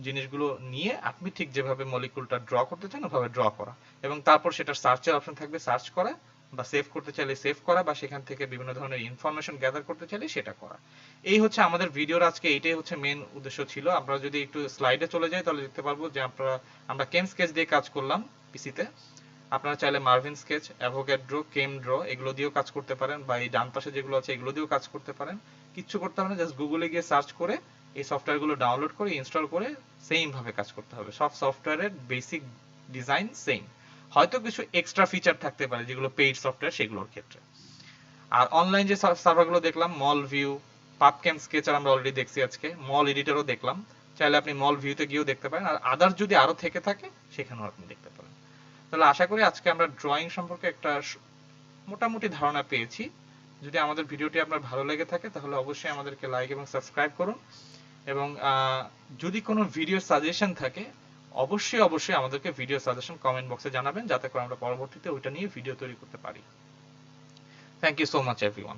জিনিসগুলো নিয়ে আপনি ঠিক যেভাবে মলিকুলটা ড্র করতে চান ওভাবে ড্র করা, এবং তারপর সেটার সার্চের অপশন থাকবে, সার্চ করা, বা সেভ করতে চাইলে সেভ করা, বা সেখান থেকে বিভিন্ন ধরনের ইনফরমেশন গ্যাদার করতে চাইলে সেটা করা। এই হচ্ছে আমাদের ভিডিওর আজকে এইটাই হচ্ছে মেন উদ্দেশ্য ছিল। আমরা যদি একটু স্লাইডে চলে যাই তাহলে দেখতে পারবো যে আমরা কেম স্কেচ দিয়ে কাজ করলাম পিসিতে। আপনারা চাইলে মার্ভিন স্কেচ, অ্যাভোগাড্রো, কেম ড্র এগুলো দিয়েও কাজ করতে পারেন, বা এই ডান পাশে যেগুলো আছে এগুলো দিয়েও কাজ করতে পারেন। কিচ্ছু করতে হবে না, জাস্ট গুগলে গিয়ে সার্চ করে এই সফটওয়্যারগুলো ডাউনলোড করে ইনস্টল করে সেম ভাবে কাজ করতে হবে। সব সফটওয়্যারের বেসিক ডিজাইন সেম, হয়তো কিছু এক্সট্রা ফিচার থাকতে পারে যেগুলো পেইড সফটওয়্যার সেগুলোর ক্ষেত্রে। আর অনলাইন যে সার্ভারগুলো দেখলাম, মল ভিউ, পাবকেম স্কেচার আমরা অলরেডি দেখছি আজকে, মল এডিটরও দেখলাম, চাইলে আপনি মল ভিউতে গিয়েও দেখতে পারেন, আর আদার যদি আরো থেকে থাকে সেখানেও আপনি দেখতে পারেন। তাহলে আশা করি আজকে আমরা ড্রয়িং সম্পর্কে একটা মোটামুটি ধারণা পেয়েছি। যদি আমাদের ভিডিওটি আপনার ভালো লেগে থাকে তাহলে অবশ্যই আমাদেরকে লাইক এবং সাবস্ক্রাইব করুন, এবং যদি কোনো ভিডিও সাজেশন থাকে অবশ্যই আমাদেরকে ভিডিও সাজেশন কমেন্ট বক্সে জানাবেন, যাতে করে আমরা পরবর্তীতে ওইটা নিয়ে ভিডিও তৈরি করতে পারি। Thank you so much everyone.